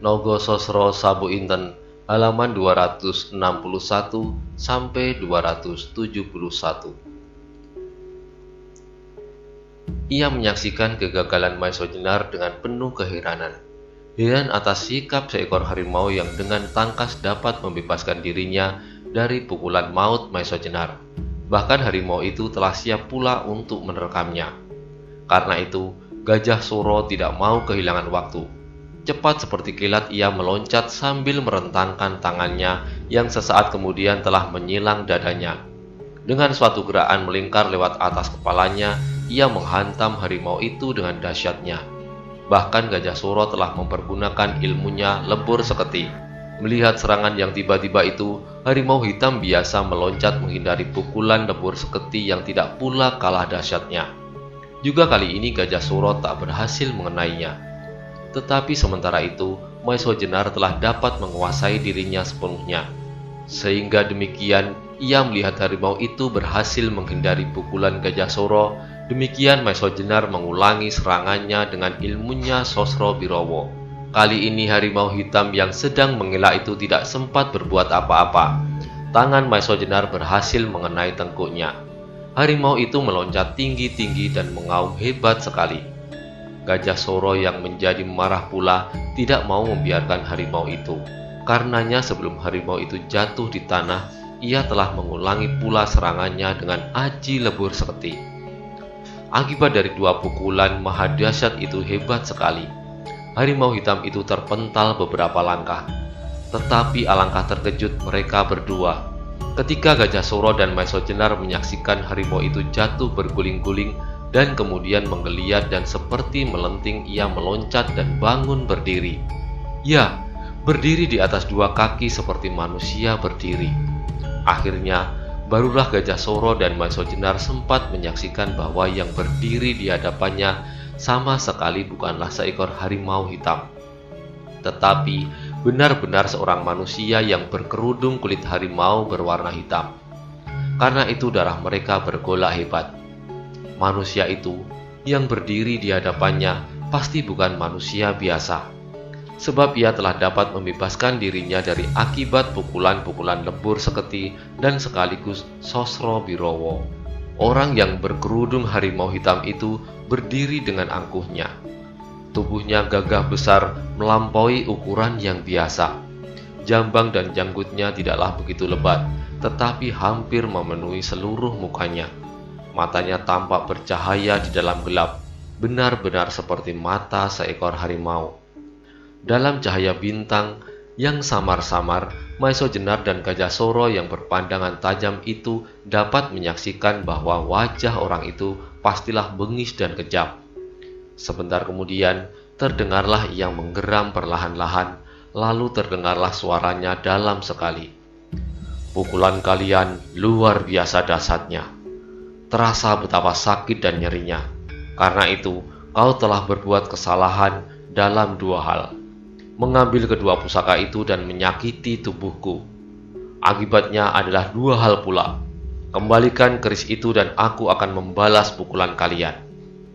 Nogososro Sabu Inten, halaman 261 sampai 271. Ia menyaksikan kegagalan Maisojenar dengan penuh keheranan. Heran atas sikap seekor harimau yang dengan tangkas dapat membebaskan dirinya dari pukulan maut Maisojenar. Bahkan harimau itu telah siap pula untuk menerkamnya. Karena itu, Gajah Suro tidak mau kehilangan waktu. Cepat seperti kilat ia meloncat sambil merentangkan tangannya yang sesaat kemudian telah menyilang dadanya. Dengan suatu gerakan melingkar lewat atas kepalanya, ia menghantam harimau itu dengan dahsyatnya. Bahkan Gajah Suro telah mempergunakan ilmunya lebur seketi. Melihat serangan yang tiba-tiba itu, harimau hitam biasa meloncat menghindari pukulan lebur seketi yang tidak pula kalah dahsyatnya. Juga kali ini Gajah Suro tak berhasil mengenainya. Tetapi sementara itu, Maisojenar telah dapat menguasai dirinya sepenuhnya. Sehingga demikian, ia melihat harimau itu berhasil menghindari pukulan Gajah Suro. Demikian Maisojenar mengulangi serangannya dengan ilmunya Sosro Birowo. Kali ini harimau hitam yang sedang mengelak itu tidak sempat berbuat apa-apa. Tangan Maisojenar berhasil mengenai tengkuknya. Harimau itu meloncat tinggi-tinggi dan mengaum hebat sekali. Gajah Suro yang menjadi marah pula tidak mau membiarkan harimau itu. Karenanya sebelum harimau itu jatuh di tanah, ia telah mengulangi pula serangannya dengan aji lebur seketi. Akibat dari dua pukulan maha dahsyat itu hebat sekali. Harimau hitam itu terpental beberapa langkah. Tetapi alangkah terkejut mereka berdua ketika Gajah Suro dan Maisojenar menyaksikan harimau itu jatuh berguling-guling dan kemudian menggeliat dan seperti melenting ia meloncat dan bangun berdiri. Ya, berdiri di atas dua kaki seperti manusia berdiri. Akhirnya, barulah Gajah Suro dan Maisojenar sempat menyaksikan bahwa yang berdiri di hadapannya sama sekali bukanlah seekor harimau hitam, tetapi benar-benar seorang manusia yang berkerudung kulit harimau berwarna hitam. Karena itu darah mereka bergolak hebat. Manusia itu yang berdiri di hadapannya pasti bukan manusia biasa, sebab ia telah dapat membebaskan dirinya dari akibat pukulan-pukulan lebur seketi dan sekaligus Sosro Birowo. Orang yang berkerudung harimau hitam itu berdiri dengan angkuhnya. Tubuhnya gagah besar melampaui ukuran yang biasa. Jambang dan janggutnya tidaklah begitu lebat, tetapi hampir memenuhi seluruh mukanya. Matanya tampak bercahaya di dalam gelap, benar-benar seperti mata seekor harimau. Dalam cahaya bintang yang samar-samar, Maisojenar dan Gajah Suro yang berpandangan tajam itu dapat menyaksikan bahwa wajah orang itu pastilah bengis dan kejam. Sebentar kemudian, terdengarlah ia menggeram perlahan-lahan, lalu terdengarlah suaranya dalam sekali. "Pukulan kalian luar biasa dahsyatnya. Terasa betapa sakit dan nyerinya. Karena itu, kau telah berbuat kesalahan dalam dua hal. Mengambil kedua pusaka itu dan menyakiti tubuhku. Akibatnya adalah dua hal pula. Kembalikan keris itu dan aku akan membalas pukulan kalian.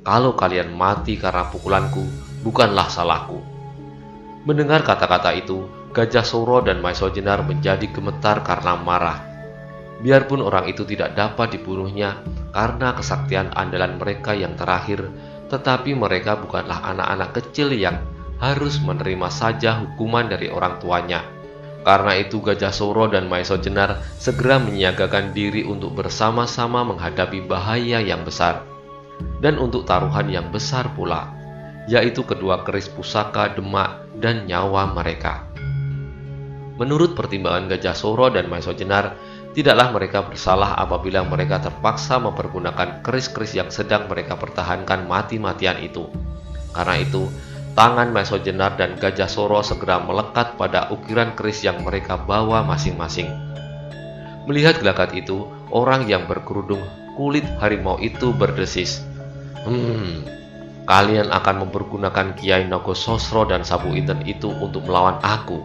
Kalau kalian mati karena pukulanku, bukanlah salahku." Mendengar kata-kata itu, Gajah Suro dan Maisojenar menjadi gemetar karena marah. Biarpun orang itu tidak dapat dibunuhnya karena kesaktian andalan mereka yang terakhir, tetapi mereka bukanlah anak-anak kecil yang harus menerima saja hukuman dari orang tuanya. Karena itu Gajah Suro dan Maisojenar segera menyiagakan diri untuk bersama-sama menghadapi bahaya yang besar, dan untuk taruhan yang besar pula, yaitu kedua keris pusaka Demak dan nyawa mereka. Menurut pertimbangan Gajah Suro dan Maisojenar, tidaklah mereka bersalah apabila mereka terpaksa mempergunakan keris-keris yang sedang mereka pertahankan mati-matian itu. Karena itu, tangan Maisojenar dan Gajah Suro segera melekat pada ukiran keris yang mereka bawa masing-masing. Melihat gelagat itu, orang yang berkerudung kulit harimau itu berdesis, "Kalian akan mempergunakan Kiai Nogososro dan Sabu Inten itu untuk melawan aku.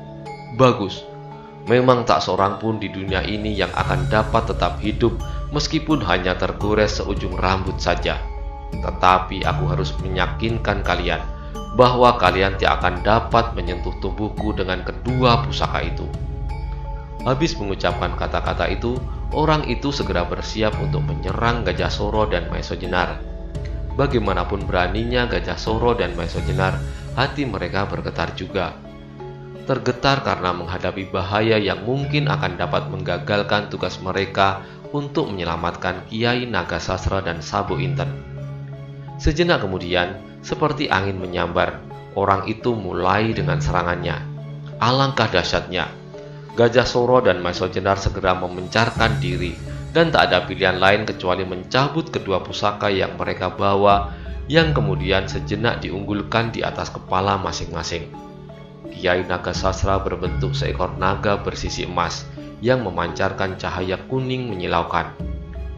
Bagus. Memang tak seorang pun di dunia ini yang akan dapat tetap hidup meskipun hanya tergores seujung rambut saja. Tetapi aku harus meyakinkan kalian bahwa kalian tidak akan dapat menyentuh tubuhku dengan kedua pusaka itu." Habis mengucapkan kata-kata itu, orang itu segera bersiap untuk menyerang Gajah Soro dan Maeso Jenar. Bagaimanapun beraninya Gajah Soro dan Maeso Jenar, hati mereka bergetar juga. Tergetar karena menghadapi bahaya yang mungkin akan dapat menggagalkan tugas mereka untuk menyelamatkan Kiai Nagasasra dan Sabu Inten. Sejenak kemudian, seperti angin menyambar, orang itu mulai dengan serangannya. Alangkah dahsyatnya, Gajah Soro dan Maeso Jenar segera memencarkan diri, dan tak ada pilihan lain kecuali mencabut kedua pusaka yang mereka bawa, yang kemudian sejenak diunggulkan di atas kepala masing-masing. Kiai Nagasasra berbentuk seekor naga bersisi emas yang memancarkan cahaya kuning menyilaukan.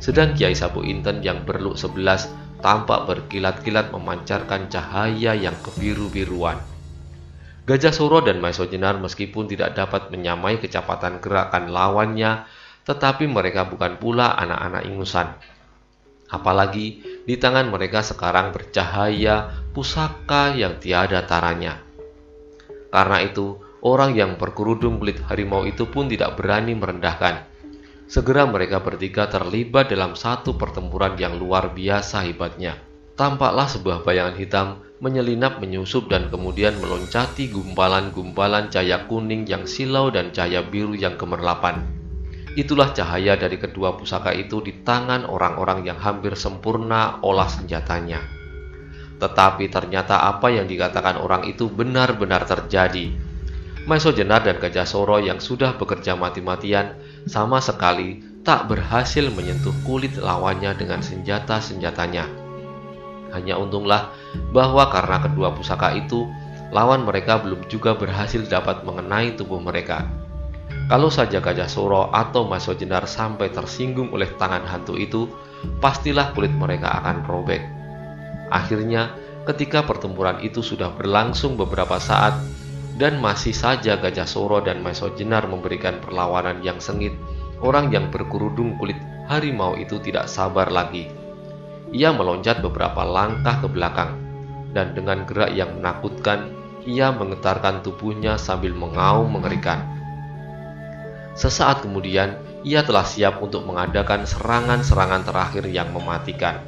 Sedang Kiai Sabu Inten yang berluk 11 tampak berkilat-kilat memancarkan cahaya yang kebiru-biruan. Gajah Soro dan Maeso Jenar meskipun tidak dapat menyamai kecepatan gerakan lawannya, tetapi mereka bukan pula anak-anak ingusan. Apalagi di tangan mereka sekarang bercahaya pusaka yang tiada taranya. Karena itu, orang yang berkerudung kulit harimau itu pun tidak berani merendahkan. Segera mereka bertiga terlibat dalam satu pertempuran yang luar biasa hebatnya. Tampaklah sebuah bayangan hitam menyelinap menyusup dan kemudian meloncati gumpalan-gumpalan cahaya kuning yang silau dan cahaya biru yang gemerlapan. Itulah cahaya dari kedua pusaka itu di tangan orang-orang yang hampir sempurna olah senjatanya. Tetapi ternyata apa yang dikatakan orang itu benar-benar terjadi. Maeso Jenar dan Gajah Soro yang sudah bekerja mati-matian sama sekali tak berhasil menyentuh kulit lawannya dengan senjata-senjatanya. Hanya untunglah bahwa karena kedua pusaka itu, lawan mereka belum juga berhasil dapat mengenai tubuh mereka. Kalau saja Gajah Soro atau Maeso Jenar sampai tersinggung oleh tangan hantu itu, pastilah kulit mereka akan robek. Akhirnya, ketika pertempuran itu sudah berlangsung beberapa saat, dan masih saja Gajah Soro dan Maeso Jenar memberikan perlawanan yang sengit, orang yang berkerudung kulit harimau itu tidak sabar lagi. Ia meloncat beberapa langkah ke belakang, dan dengan gerak yang menakutkan, ia menggetarkan tubuhnya sambil mengaum mengerikan. Sesaat kemudian, ia telah siap untuk mengadakan serangan-serangan terakhir yang mematikan.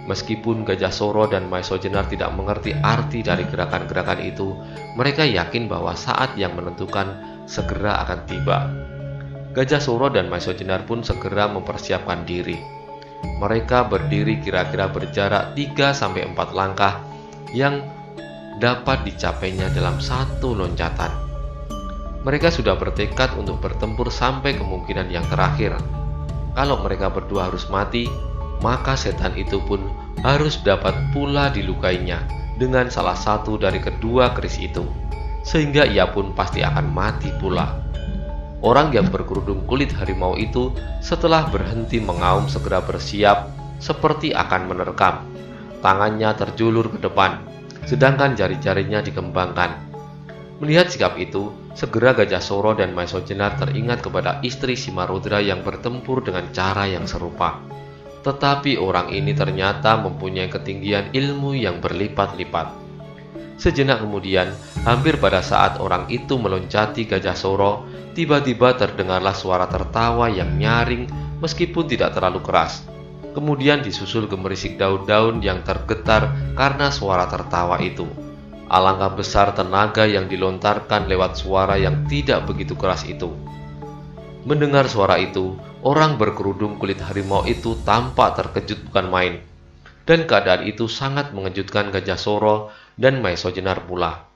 Meskipun Gajah Soro dan Maeso Jenar tidak mengerti arti dari gerakan-gerakan itu, mereka yakin bahwa saat yang menentukan segera akan tiba. Gajah Soro dan Maeso Jenar pun segera mempersiapkan diri. Mereka berdiri kira-kira berjarak 3-4 langkah yang dapat dicapainya dalam satu loncatan. Mereka sudah bertekad untuk bertempur sampai kemungkinan yang terakhir. Kalau mereka berdua harus mati, maka setan itu pun harus dapat pula dilukainya dengan salah satu dari kedua keris itu, sehingga ia pun pasti akan mati pula. Orang yang berkerudung kulit harimau itu setelah berhenti mengaum segera bersiap seperti akan menerkam. Tangannya terjulur ke depan, sedangkan jari-jarinya dikembangkan. Melihat sikap itu, segera Gajah Soro dan Maeso Jenar teringat kepada istri Simarudra yang bertempur dengan cara yang serupa. Tetapi orang ini ternyata mempunyai ketinggian ilmu yang berlipat-lipat. Sejenak kemudian, hampir pada saat orang itu meloncati Gajah Soro, tiba-tiba terdengarlah suara tertawa yang nyaring meskipun tidak terlalu keras. Kemudian disusul gemerisik daun-daun yang tergetar karena suara tertawa itu. Alangkah besar tenaga yang dilontarkan lewat suara yang tidak begitu keras itu. Mendengar suara itu, orang berkerudung kulit harimau itu tampak terkejut bukan main. Dan keadaan itu sangat mengejutkan Gajah Soro dan Maeso Jenar pula.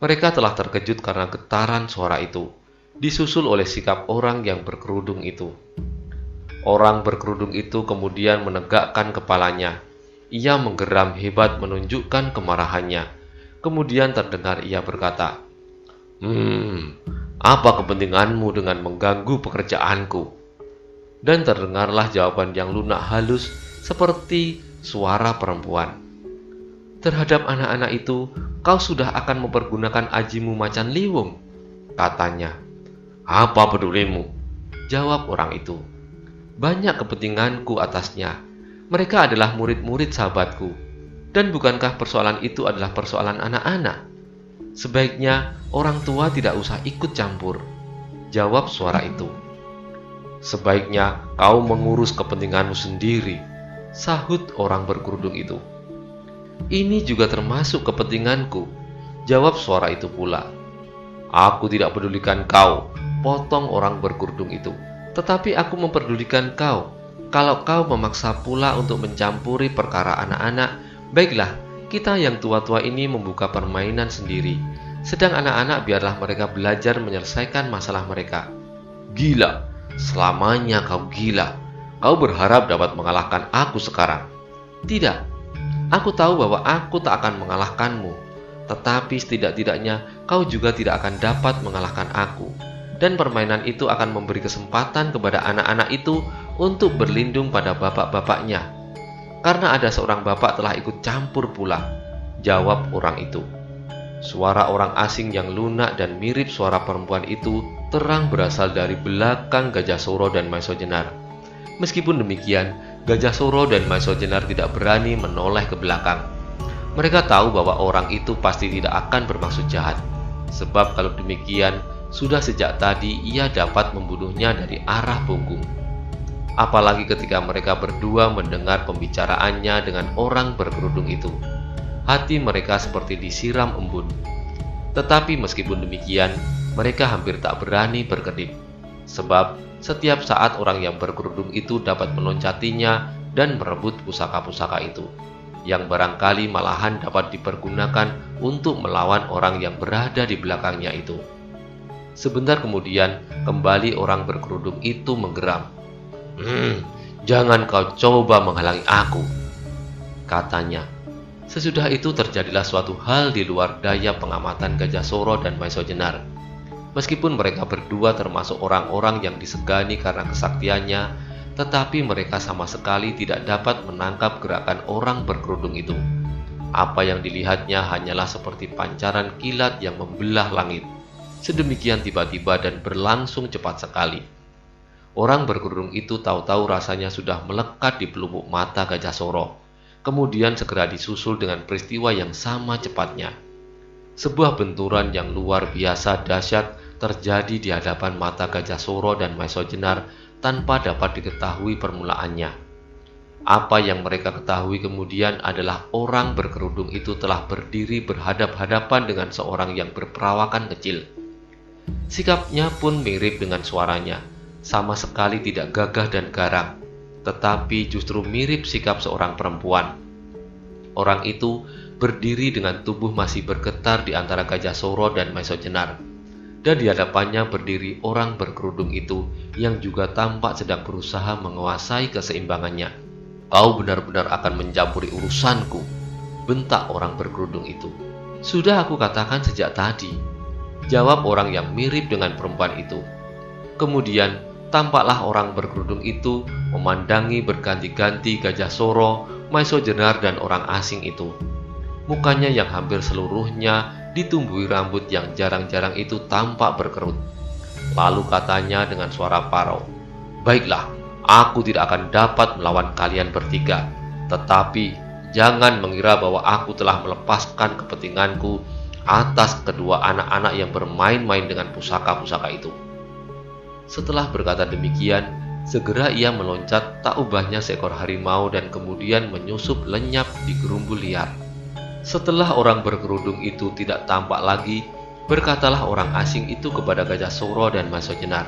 Mereka telah terkejut karena getaran suara itu, disusul oleh sikap orang yang berkerudung itu. Orang berkerudung itu kemudian menegakkan kepalanya. Ia menggeram hebat menunjukkan kemarahannya. Kemudian terdengar ia berkata, "Apa kepentinganmu dengan mengganggu pekerjaanku?" Dan terdengarlah jawaban yang lunak halus seperti suara perempuan. "Terhadap anak-anak itu, kau sudah akan mempergunakan ajimu macan liwung," katanya. "Apa pedulimu?" jawab orang itu. "Banyak kepentinganku atasnya. Mereka adalah murid-murid sahabatku. Dan bukankah persoalan itu adalah persoalan anak-anak? Sebaiknya orang tua tidak usah ikut campur, jawab suara itu. Sebaiknya kau mengurus kepentinganmu sendiri, sahut orang berkerudung itu. Ini juga termasuk kepentinganku, jawab suara itu pula. Aku tidak pedulikan kau, potong orang berkerudung itu. Tetapi aku memperdulikan kau. Kalau kau memaksa pula untuk mencampuri perkara anak-anak, baiklah, kita yang tua-tua ini membuka permainan sendiri. Sedang anak-anak biarlah mereka belajar menyelesaikan masalah mereka. Gila, selamanya kau gila. Kau berharap dapat mengalahkan aku sekarang. Tidak, aku tahu bahwa aku tak akan mengalahkanmu. Tetapi setidak-tidaknya kau juga tidak akan dapat mengalahkan aku. Dan permainan itu akan memberi kesempatan kepada anak-anak itu untuk berlindung pada bapak-bapaknya. Karena ada seorang bapak telah ikut campur pula, jawab orang itu. Suara orang asing yang lunak dan mirip suara perempuan itu terang berasal dari belakang Gajah Soro dan Maiso Jenar. Meskipun demikian, Gajah Soro dan Maiso Jenar tidak berani menoleh ke belakang. Mereka tahu bahwa orang itu pasti tidak akan bermaksud jahat. Sebab kalau demikian, sudah sejak tadi ia dapat membunuhnya dari arah punggung. Apalagi ketika mereka berdua mendengar pembicaraannya dengan orang berkerudung itu. Hati mereka seperti disiram embun. Tetapi meskipun demikian, mereka hampir tak berani berkedip. Sebab setiap saat orang yang berkerudung itu dapat meloncatinya dan merebut pusaka-pusaka itu, yang barangkali malahan dapat dipergunakan untuk melawan orang yang berada di belakangnya itu. Sebentar kemudian, kembali orang berkerudung itu menggeram. Jangan kau coba menghalangi aku, katanya. Sesudah itu terjadilah suatu hal di luar daya pengamatan Gajah Soro dan Maiso Jenar. Meskipun mereka berdua termasuk orang-orang yang disegani karena kesaktiannya, tetapi mereka sama sekali tidak dapat menangkap gerakan orang berkerudung itu. Apa yang dilihatnya hanyalah seperti pancaran kilat yang membelah langit. Sedemikian tiba-tiba dan berlangsung cepat sekali. Orang berkerudung itu tahu-tahu rasanya sudah melekat di pelupuk mata Gajah Soro. Kemudian segera disusul dengan peristiwa yang sama cepatnya. Sebuah benturan yang luar biasa dahsyat terjadi di hadapan mata Gajah Soro dan Maiso Jenar tanpa dapat diketahui permulaannya. Apa yang mereka ketahui kemudian adalah orang berkerudung itu telah berdiri berhadap-hadapan dengan seorang yang berperawakan kecil. Sikapnya pun mirip dengan suaranya. Sama sekali tidak gagah dan garang, tetapi justru mirip sikap seorang perempuan. Orang itu berdiri dengan tubuh masih bergetar di antara Gajah Soro dan Maiso Jenar, dan di hadapannya berdiri orang berkerudung itu yang juga tampak sedang berusaha menguasai keseimbangannya. Kau benar-benar akan mencampuri urusanku, bentak orang berkerudung itu. Sudah aku katakan sejak tadi, jawab orang yang mirip dengan perempuan itu. Kemudian tampaklah orang berkerudung itu memandangi berganti-ganti Gajah Soro, Maiso Jenar dan orang asing itu. Mukanya yang hampir seluruhnya ditumbuhi rambut yang jarang-jarang itu tampak berkerut. Lalu katanya dengan suara parau, "Baiklah, aku tidak akan dapat melawan kalian bertiga. Tetapi jangan mengira bahwa aku telah melepaskan kepentinganku atas kedua anak-anak yang bermain-main dengan pusaka-pusaka itu." Setelah berkata demikian, segera ia meloncat tak ubahnya seekor harimau dan kemudian menyusup lenyap di gerumbul liar. Setelah orang berkerudung itu tidak tampak lagi, berkatalah orang asing itu kepada Gajah Soro dan Maiso Jenar,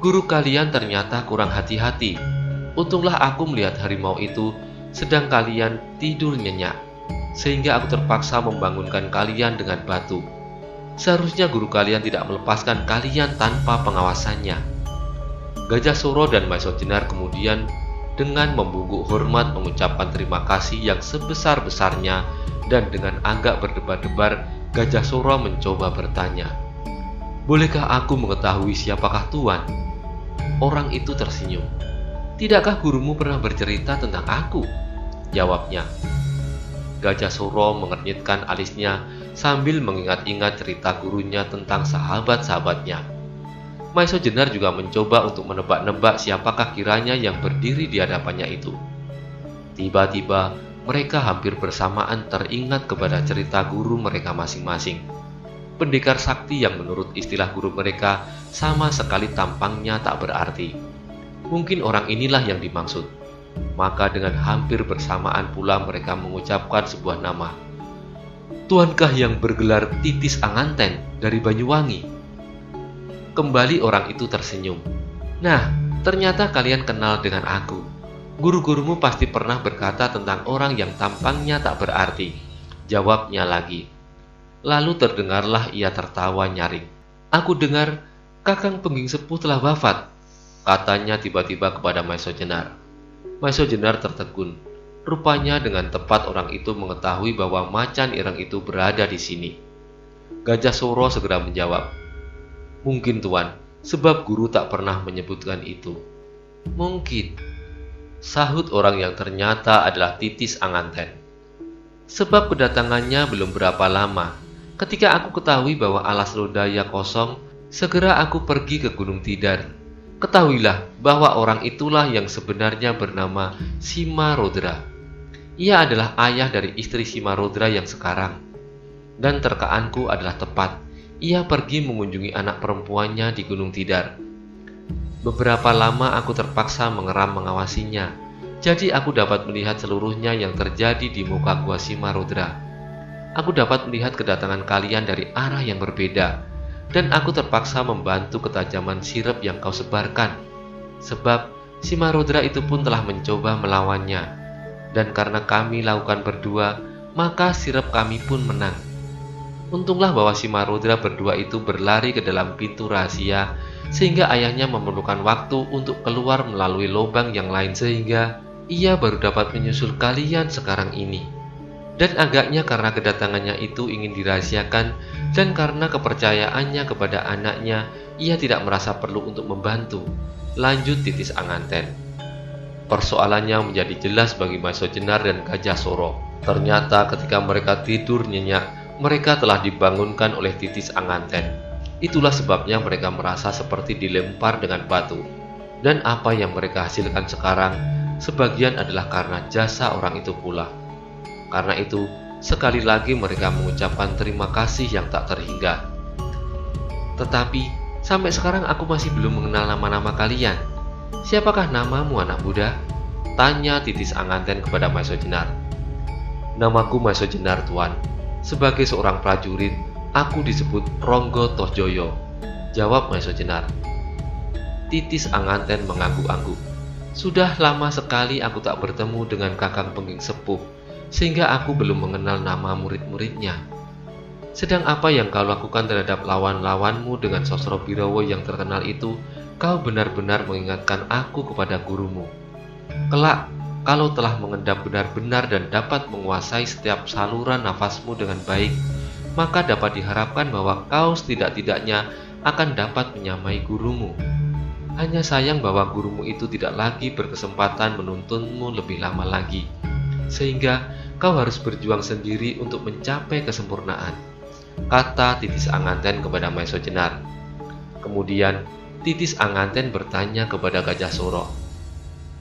"Guru kalian ternyata kurang hati-hati. Untunglah aku melihat harimau itu sedang kalian tidur nyenyak, sehingga aku terpaksa membangunkan kalian dengan batu. Seharusnya guru kalian tidak melepaskan kalian tanpa pengawasannya." Gajah Soro dan Maiso Jenar kemudian dengan membungkuk hormat mengucapkan terima kasih yang sebesar-besarnya, dan dengan agak berdebar-debar Gajah Soro mencoba bertanya, "Bolehkah aku mengetahui siapakah Tuan?" Orang itu tersenyum. "Tidakkah gurumu pernah bercerita tentang aku?" jawabnya. Gajah Soro mengernyitkan alisnya sambil mengingat-ingat cerita gurunya tentang sahabat-sahabatnya. Maiso Jenar juga mencoba untuk menebak-nebak siapakah kiranya yang berdiri di hadapannya itu. Tiba-tiba mereka hampir bersamaan teringat kepada cerita guru mereka masing-masing. Pendekar sakti yang menurut istilah guru mereka sama sekali tampangnya tak berarti. Mungkin orang inilah yang dimaksud. Maka dengan hampir bersamaan pula mereka mengucapkan sebuah nama. Tuankah yang bergelar Titis Anganten dari Banyuwangi? Kembali orang itu tersenyum. Nah, ternyata kalian kenal dengan aku. Guru-gurumu pasti pernah berkata tentang orang yang tampangnya tak berarti. Jawabnya lagi. Lalu terdengarlah ia tertawa nyaring. Aku dengar Kakang Pengging Sepuh telah wafat, katanya tiba-tiba kepada Maiso Jenar. Maiso Jenar tertegun. Rupanya dengan tepat orang itu mengetahui bahwa macan ireng itu berada di sini. Gajah Soro segera menjawab. Mungkin Tuan, sebab guru tak pernah menyebutkan itu. Mungkin, sahut orang yang ternyata adalah Titis Anganten. Sebab kedatangannya belum berapa lama. Ketika aku ketahui bahwa alas lodaya kosong, segera aku pergi ke Gunung Tidar. Ketahuilah bahwa orang itulah yang sebenarnya bernama Simarodra. Ia adalah ayah dari istri Simarodra yang sekarang. Dan terkaanku adalah tepat. Ia pergi mengunjungi anak perempuannya di Gunung Tidar. Beberapa lama aku terpaksa mengeram mengawasinya. Jadi aku dapat melihat seluruhnya yang terjadi di muka gua Simarodra. Aku dapat melihat kedatangan kalian dari arah yang berbeda. Dan aku terpaksa membantu ketajaman sirep yang kau sebarkan. Sebab Simarodra itu pun telah mencoba melawannya. Dan karena kami lakukan berdua, maka sirep kami pun menang. Untunglah bahwa Simarodra berdua itu berlari ke dalam pintu rahasia, sehingga ayahnya memerlukan waktu untuk keluar melalui lubang yang lain, sehingga ia baru dapat menyusul kalian sekarang ini. Dan agaknya karena kedatangannya itu ingin dirahasiakan, dan karena kepercayaannya kepada anaknya, ia tidak merasa perlu untuk membantu. Lanjut Titis Anganten. Persoalannya menjadi jelas bagi Maiso Jenar dan Gajah Soro. Ternyata ketika mereka tidur nyenyak, mereka telah dibangunkan oleh Titis Anganten. Itulah sebabnya mereka merasa seperti dilempar dengan batu. Dan apa yang mereka hasilkan sekarang, sebagian adalah karena jasa orang itu pula. Karena itu, sekali lagi mereka mengucapkan terima kasih yang tak terhingga. Tetapi, sampai sekarang aku masih belum mengenal nama-nama kalian. Siapakah namamu, anak muda? Tanya Titis Anganten kepada Maiso Jenar. Namaku Maiso Jenar, Tuan. Sebagai seorang prajurit, aku disebut Ronggo Tohjoyo, jawab Maiso Jenar. Titis Anganten mengangguk-angguk. Sudah lama sekali aku tak bertemu dengan Kakang Pengging Sepuh, sehingga aku belum mengenal nama murid-muridnya. Sedang apa yang kau lakukan terhadap lawan-lawanmu dengan Sosro Birowo yang terkenal itu, kau benar-benar mengingatkan aku kepada gurumu. Kelak, kalau telah mengendap benar-benar dan dapat menguasai setiap saluran nafasmu dengan baik, maka dapat diharapkan bahwa kau setidak-tidaknya akan dapat menyamai gurumu. Hanya sayang bahwa gurumu itu tidak lagi berkesempatan menuntunmu lebih lama lagi, sehingga kau harus berjuang sendiri untuk mencapai kesempurnaan, kata Titis Anganten kepada Maiso Jenar. Kemudian Titis Anganten bertanya kepada Gajah Soro.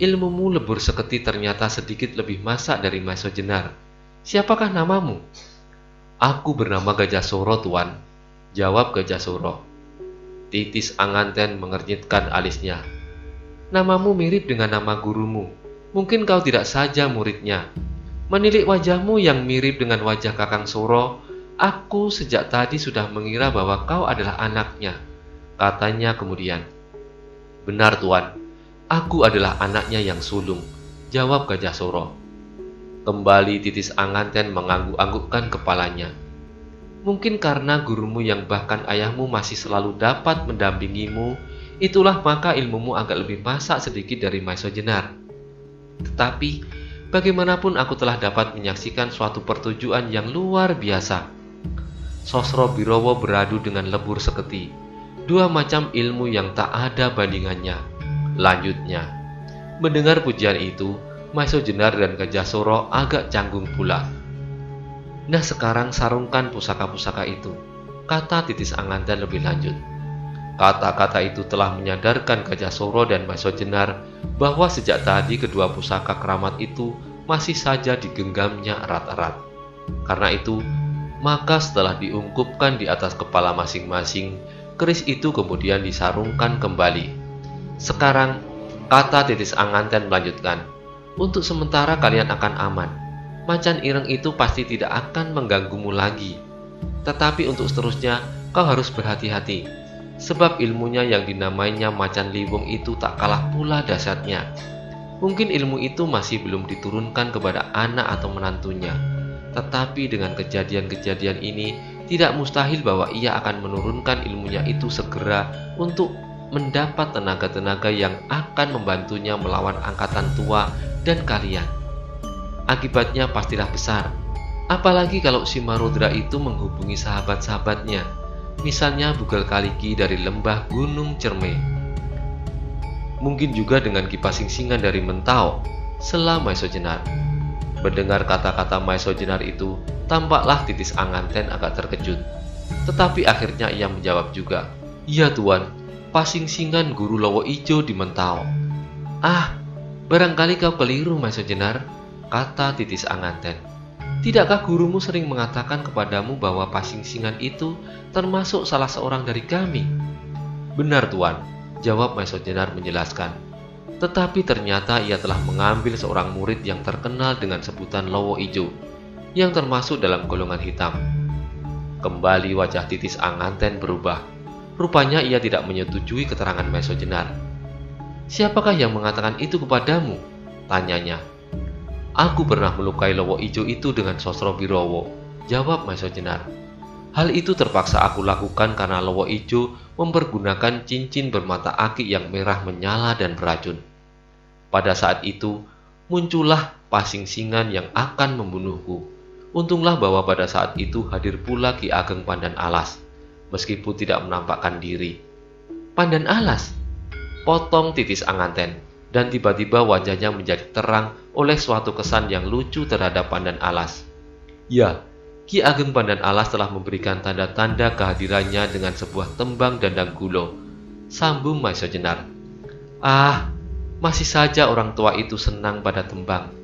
Ilmumu lebur seketi ternyata sedikit lebih masak dari Maiso Jenar. Siapakah namamu? Aku bernama Gajah Soro, Tuan, jawab Gajah Soro. Titis Anganten mengernyitkan alisnya. Namamu mirip dengan nama gurumu. Mungkin kau tidak saja muridnya. Menilik wajahmu yang mirip dengan wajah Kakang Soro, aku sejak tadi sudah mengira bahwa kau adalah anaknya, katanya kemudian. Benar, Tuan, aku adalah anaknya yang sulung, jawab Gajah Soro. Kembali Titis Anganten mengangguk-anggukkan kepalanya. Mungkin karena gurumu yang bahkan ayahmu masih selalu dapat mendampingimu, itulah maka ilmumu agak lebih masak sedikit dari Maiso Jenar. Tetapi, bagaimanapun aku telah dapat menyaksikan suatu pertujuan yang luar biasa. Sosro Birowo beradu dengan lebur seketi, dua macam ilmu yang tak ada bandingannya. Lanjutnya, mendengar pujian itu, Maiso Jenar dan Gajah Soro agak canggung pula. Nah, sekarang sarungkan pusaka-pusaka itu, kata Titis Anganten lebih lanjut. Kata-kata itu telah menyadarkan Gajah Soro dan Maiso Jenar bahwa sejak tadi kedua pusaka keramat itu masih saja digenggamnya erat-erat. Karena itu, maka setelah diungkupkan di atas kepala masing-masing, keris itu kemudian disarungkan kembali. Sekarang, kata titis Anganten melanjutkan, untuk sementara kalian akan aman. Macan ireng itu pasti tidak akan mengganggumu lagi. Tetapi untuk seterusnya, kau harus berhati-hati. Sebab ilmunya yang dinamainya macan liwung itu tak kalah pula dahsyatnya. Mungkin ilmu itu masih belum diturunkan kepada anak atau menantunya. Tetapi dengan kejadian-kejadian ini, tidak mustahil bahwa ia akan menurunkan ilmunya itu segera untuk mendapat tenaga-tenaga yang akan membantunya melawan angkatan tua dan kalian. Akibatnya pastilah besar. Apalagi kalau si Marudra itu menghubungi sahabat-sahabatnya, misalnya Bugal Kaliki dari lembah Gunung Cerme. Mungkin juga dengan Ki Pasingsingan dari Mentau, sela Maeso Jenar. Mendengar kata-kata Maeso Jenar itu, tampaklah titis Anganten agak terkejut. Tetapi akhirnya ia menjawab juga, "Iya Tuan, Pasingsingan Guru Lowo Ijo di Mentau." "Ah, barangkali kau keliru Maeso Jenar," kata titis Anganten. "Tidakkah gurumu sering mengatakan kepadamu bahwa Pasingsingan itu termasuk salah seorang dari kami?" "Benar Tuan," jawab Maeso Jenar menjelaskan. Tetapi ternyata ia telah mengambil seorang murid yang terkenal dengan sebutan Lowo Ijo, yang termasuk dalam golongan hitam. Kembali wajah titis Anganten berubah. Rupanya ia tidak menyetujui keterangan Maeso Jenar. "Siapakah yang mengatakan itu kepadamu?" tanyanya. "Aku pernah melukai Lowo Ijo itu dengan Sosro Birowo," jawab Maeso Jenar. "Hal itu terpaksa aku lakukan karena Lowo Ijo mempergunakan cincin bermata aki yang merah menyala dan beracun. Pada saat itu, muncullah Pasingsingan yang akan membunuhku. Untunglah bahwa pada saat itu hadir pula Ki Ageng Pandan Alas, meskipun tidak menampakkan diri." "Pandan Alas?" potong titis Anganten, dan tiba-tiba wajahnya menjadi terang oleh suatu kesan yang lucu terhadap Pandan Alas. "Ya, Ki Ageng Pandan Alas telah memberikan tanda-tanda kehadirannya dengan sebuah tembang dandang gulo," sambung Maeso Jenar. "Ah, masih saja orang tua itu senang pada tembang.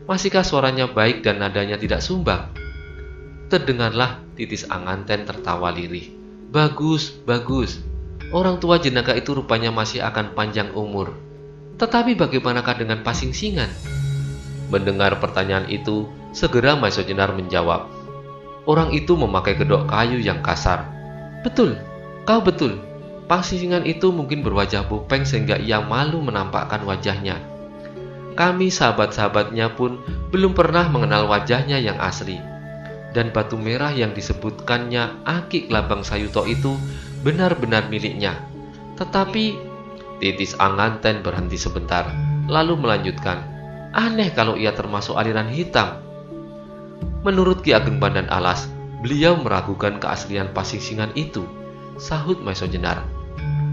Masihkah suaranya baik dan nadanya tidak sumbang?" Terdengarlah titis Anganten tertawa lirih. "Bagus, bagus. Orang tua jenaka itu rupanya masih akan panjang umur. Tetapi bagaimanakah dengan Pasingsingan?" Mendengar pertanyaan itu, segera Maeso Jenar menjawab, "Orang itu memakai kedok kayu yang kasar." "Betul, kau betul. Pasingsingan itu mungkin berwajah bopeng sehingga ia malu menampakkan wajahnya. Kami sahabat-sahabatnya pun belum pernah mengenal wajahnya yang asli. Dan batu merah yang disebutkannya Aki Kelabang Sayuto itu benar-benar miliknya. Tetapi," titis Anganten berhenti sebentar, lalu melanjutkan, "aneh kalau ia termasuk aliran hitam." "Menurut Ki Ageng Pandan Alas, beliau meragukan keaslian Pasingsingan itu," sahut Maeso Jenar.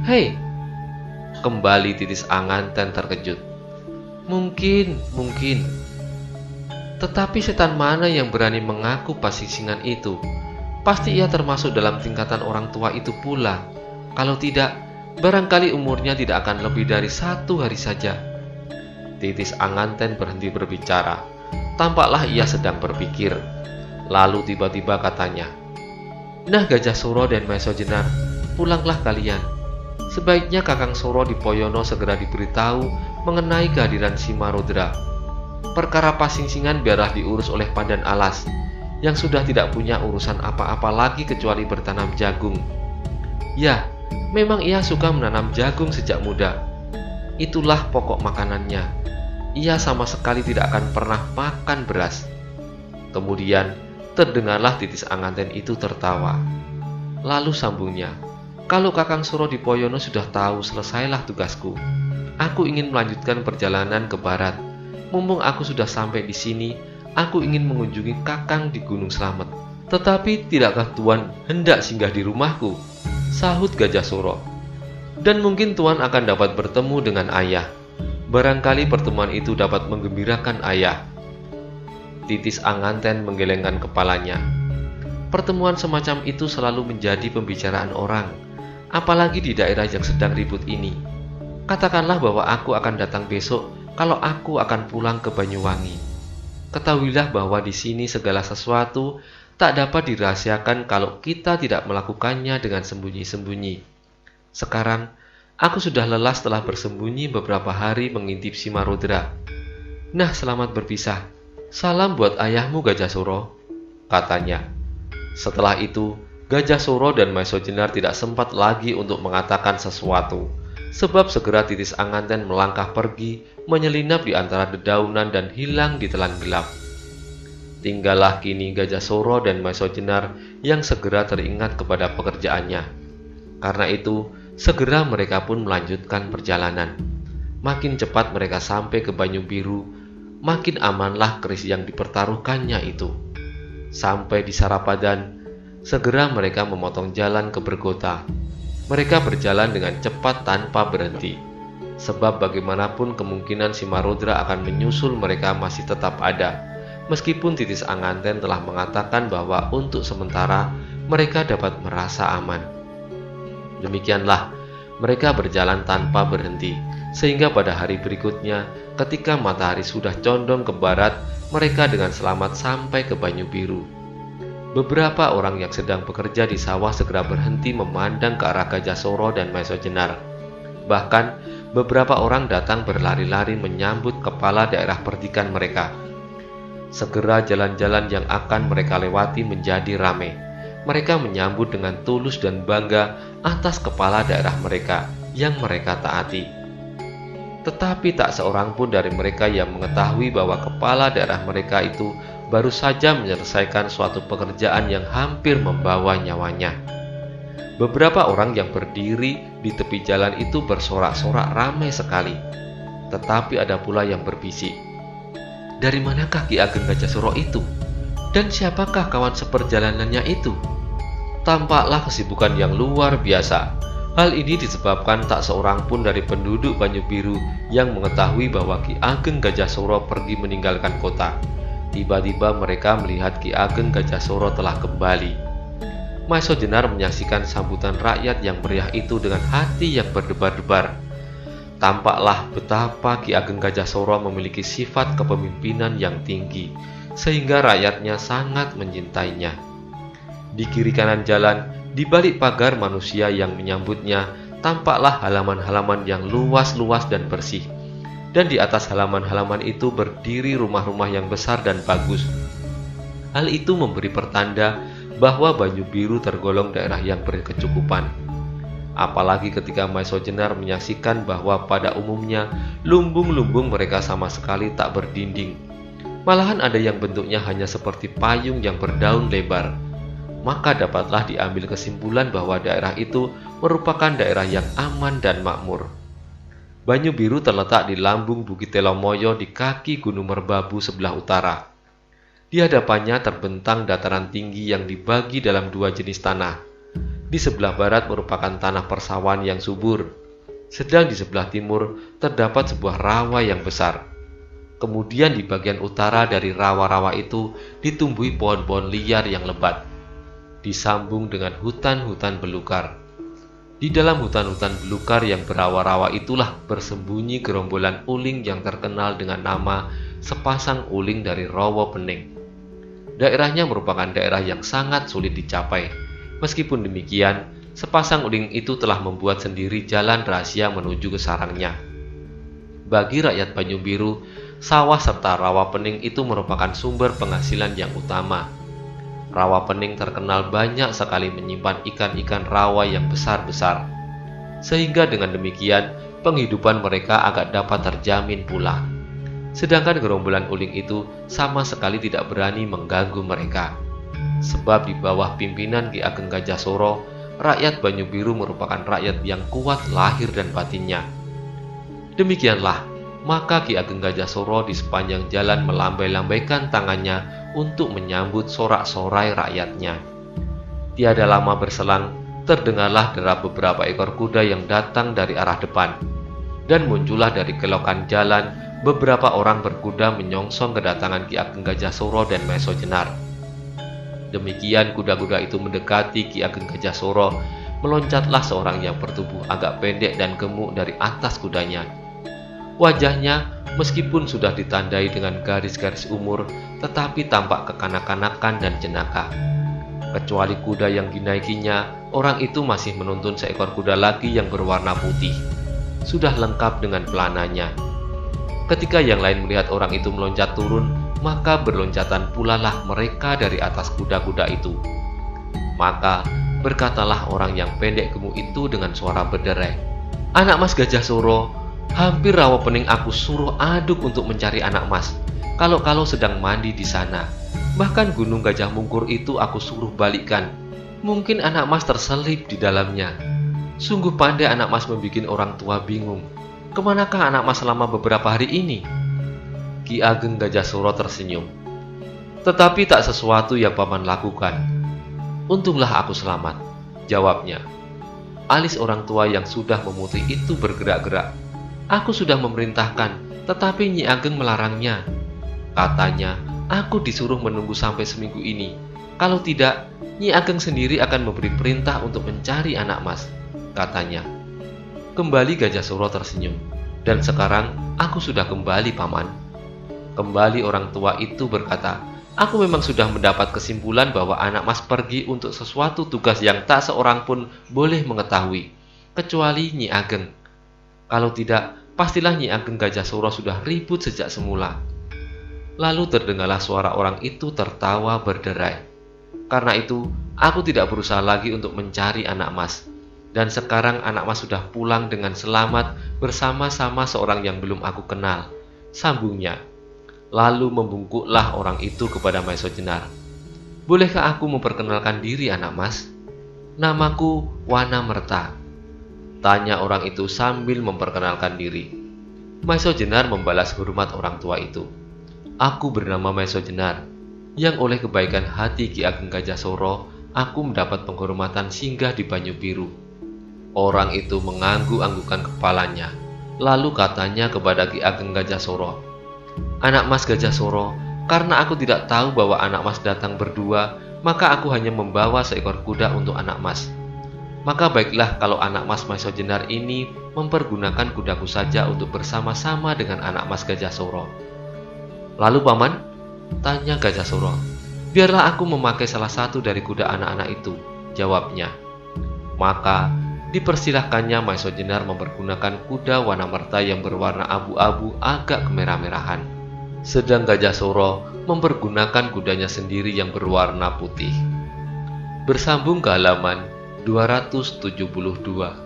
"Hei!" kembali titis Anganten terkejut. Mungkin. Tetapi setan mana yang berani mengaku Pasingsingan itu? Pasti ia termasuk dalam tingkatan orang tua itu pula. Kalau tidak, barangkali umurnya tidak akan lebih dari 1 hari saja." Titis Anganten berhenti berbicara. Tampaklah ia sedang berpikir. Lalu tiba-tiba katanya, "Nah Gajah Suro dan Maeso Jenar, pulanglah kalian. Sebaiknya Kakang Suro di Poyono segera diberitahu mengenai kehadiran si Marudra. Perkara Pasingsingan biarlah diurus oleh Pandan Alas, yang sudah tidak punya urusan apa-apa lagi kecuali bertanam jagung. Ya, memang ia suka menanam jagung sejak muda. Itulah pokok makanannya. Ia sama sekali tidak akan pernah makan beras." Kemudian terdengarlah titis Anganten itu tertawa. Lalu sambungnya, "Kalau Kakang Suro di Poyono sudah tahu, selesailah tugasku. Aku ingin melanjutkan perjalanan ke barat. Mumpung aku sudah sampai di sini, aku ingin mengunjungi Kakang di Gunung Slamet." "Tetapi tidakkah Tuan hendak singgah di rumahku?" sahut Gajah Suro. "Dan mungkin Tuan akan dapat bertemu dengan ayah. Barangkali pertemuan itu dapat menggembirakan ayah." Titis Anganten menggelengkan kepalanya. Pertemuan semacam itu selalu menjadi pembicaraan orang, apalagi di daerah yang sedang ribut ini. Katakanlah bahwa aku akan datang besok kalau aku akan pulang ke Banyuwangi. Ketahuilah bahwa di sini segala sesuatu tak dapat dirahasiakan kalau kita tidak melakukannya dengan sembunyi-sembunyi. Sekarang, aku sudah lelah setelah bersembunyi beberapa hari mengintip Simarudra. Nah, selamat berpisah. Salam buat ayahmu, Gajah Suro, katanya. Setelah itu, Gajah Suro dan Maesho Jenar tidak sempat lagi untuk mengatakan sesuatu, sebab segera Titis Anganten melangkah pergi, menyelinap di antara dedaunan dan hilang di telan gelap. Tinggallah kini Gajah Suro dan Maesho Jenar yang segera teringat kepada pekerjaannya. Karena itu, segera mereka pun melanjutkan perjalanan. Makin cepat mereka sampai ke Banyu Biru, makin amanlah keris yang dipertaruhkannya itu. Sampai di Sarapadan, segera mereka memotong jalan ke Bergota. Mereka berjalan dengan cepat tanpa berhenti, sebab bagaimanapun kemungkinan Simarudra akan menyusul mereka masih tetap ada, meskipun Titis Anganten telah mengatakan bahwa untuk sementara mereka dapat merasa aman. Demikianlah, mereka berjalan tanpa berhenti, sehingga pada hari berikutnya, ketika matahari sudah condong ke barat, mereka dengan selamat sampai ke Banyu Biru. Beberapa orang yang sedang bekerja di sawah segera berhenti memandang ke arah Gajah Suro dan Maesho Jenar. Bahkan, beberapa orang datang berlari-lari menyambut kepala daerah perdikan mereka. Segera jalan-jalan yang akan mereka lewati menjadi ramai. Mereka menyambut dengan tulus dan bangga atas kepala daerah mereka yang mereka taati. Tetapi tak seorang pun dari mereka yang mengetahui bahwa kepala daerah mereka itu baru saja menyelesaikan suatu pekerjaan yang hampir membawa nyawanya. Beberapa orang yang berdiri di tepi jalan itu bersorak-sorak ramai sekali. Tetapi ada pula yang berbisik, "Dari manakah Ki Ageng Gajah Suro itu? Dan siapakah kawan seperjalanannya itu?" Tampaklah kesibukan yang luar biasa. Hal ini disebabkan tak seorang pun dari penduduk Banyu Biru yang mengetahui bahwa Ki Ageng Gajah Suro pergi meninggalkan kota. Tiba-tiba mereka melihat Ki Ageng Gajah Suro telah kembali. Maesho Jenar menyaksikan sambutan rakyat yang meriah itu dengan hati yang berdebar-debar. Tampaklah betapa Ki Ageng Gajah Suro memiliki sifat kepemimpinan yang tinggi, sehingga rakyatnya sangat mencintainya. Di kiri kanan jalan, di balik pagar manusia yang menyambutnya, tampaklah halaman-halaman yang luas-luas dan bersih. Dan di atas halaman-halaman itu berdiri rumah-rumah yang besar dan bagus. Hal itu memberi pertanda bahwa Banyu Biru tergolong daerah yang berkecukupan. Apalagi ketika Maesho Jenar menyaksikan bahwa pada umumnya lumbung-lumbung mereka sama sekali tak berdinding. Malahan ada yang bentuknya hanya seperti payung yang berdaun lebar. Maka dapatlah diambil kesimpulan bahwa daerah itu merupakan daerah yang aman dan makmur. Banyu Biru terletak di lambung Bukit Telomoyo di kaki Gunung Merbabu sebelah utara. Di hadapannya terbentang dataran tinggi yang dibagi dalam dua jenis tanah. Di sebelah barat merupakan tanah persawahan yang subur, sedang di sebelah timur terdapat sebuah rawa yang besar. Kemudian di bagian utara dari rawa-rawa itu ditumbuhi pohon-pohon liar yang lebat, disambung dengan hutan-hutan belukar. Di dalam hutan-hutan belukar yang berawa-rawa itulah bersembunyi gerombolan uling yang terkenal dengan nama Sepasang Uling dari Rawa Pening. Daerahnya merupakan daerah yang sangat sulit dicapai. Meskipun demikian, sepasang uling itu telah membuat sendiri jalan rahasia menuju ke sarangnya. Bagi rakyat Banyu Biru, sawah serta Rawa Pening itu merupakan sumber penghasilan yang utama. Rawa Pening terkenal banyak sekali menyimpan ikan-ikan rawa yang besar-besar. Sehingga dengan demikian, penghidupan mereka agak dapat terjamin pula. Sedangkan gerombolan uling itu sama sekali tidak berani mengganggu mereka. Sebab di bawah pimpinan Ki Ageng Gajah Suro, rakyat Banyu Biru merupakan rakyat yang kuat lahir dan batinnya. Demikianlah, maka Ki Ageng Gajah Suro di sepanjang jalan melambai-lambaikan tangannya untuk menyambut sorak-sorai rakyatnya. Tiada lama berselang, terdengarlah derap beberapa ekor kuda yang datang dari arah depan. Dan muncullah dari kelokan jalan beberapa orang berkuda menyongsong kedatangan Ki Ageng Gajah Suro dan Maesho Jenar. Demikian kuda-kuda itu mendekati Ki Ageng Gajah Suro, meloncatlah seorang yang bertubuh agak pendek dan gemuk dari atas kudanya. Wajahnya Meskipun sudah ditandai dengan garis-garis umur, tetapi tampak kekanak-kanakan dan jenaka. Kecuali kuda yang dinaikinya, orang itu masih menuntun seekor kuda lagi yang berwarna putih. Sudah lengkap dengan pelananya. Ketika yang lain melihat orang itu meloncat turun, maka berloncatan pula lah mereka dari atas kuda-kuda itu. Maka berkatalah orang yang pendek gemuk itu dengan suara berderai, "Anak Mas Gajah Suro, hampir rawa pening aku suruh aduk untuk mencari anak Mas. Kalau sedang mandi di sana. Bahkan gunung Gajah Mungkur itu aku suruh balikkan. Mungkin anak Mas terselip di dalamnya. Sungguh pandai anak Mas membuat orang tua bingung. Kemanakah anak Mas selama beberapa hari ini?" Ki Ageng Gajah Suro tersenyum. "Tetapi tak sesuatu yang paman lakukan. Untunglah aku selamat," jawabnya. Alis orang tua yang sudah memutih itu bergerak-gerak. "Aku sudah memerintahkan, tetapi Nyi Ageng melarangnya. Katanya, aku disuruh menunggu sampai seminggu ini. Kalau tidak, Nyi Ageng sendiri akan memberi perintah untuk mencari anak Mas," katanya. Kembali Gajah Suro tersenyum. "Dan sekarang aku sudah kembali, paman." Kembali orang tua itu berkata, "Aku memang sudah mendapat kesimpulan bahwa anak Mas pergi untuk sesuatu tugas yang tak seorang pun boleh mengetahui, kecuali Nyi Ageng. Kalau tidak, pastilah Nyi Ageng Gajah Suro sudah ribut sejak semula." Lalu terdengarlah suara orang itu tertawa berderai. "Karena itu, aku tidak berusaha lagi untuk mencari anak Mas. Dan sekarang anak Mas sudah pulang dengan selamat bersama-sama seorang yang belum aku kenal," sambungnya. Lalu membungkuklah orang itu kepada Maesho Jenar. "Bolehkah aku memperkenalkan diri anak Mas? Namaku Wana Merta," tanya orang itu sambil memperkenalkan diri. Maesho Jenar membalas hormat orang tua itu. "Aku bernama Maesho Jenar, yang oleh kebaikan hati Ki Ageng Gajah Suro, aku mendapat penghormatan singgah di Banyu Biru." Orang itu mengangguk-anggukkan kepalanya. Lalu katanya kepada Ki Ageng Gajah Suro, "Anak Mas Gajah Suro, karena aku tidak tahu bahwa anak Mas datang berdua, maka aku hanya membawa seekor kuda untuk anak Mas. Maka baiklah kalau anak Mas Maesho Jenar ini mempergunakan kudaku saja untuk bersama-sama dengan anak Mas Gajah Suro." "Lalu paman?" tanya Gajah Suro. "Biarlah aku memakai salah satu dari kuda anak-anak itu," jawabnya. Maka dipersilahkannya Maesho Jenar mempergunakan kuda Wana Merta yang berwarna abu-abu agak kemerah-merahan. Sedang Gajah Suro mempergunakan kudanya sendiri yang berwarna putih. Bersambung ke halaman 272.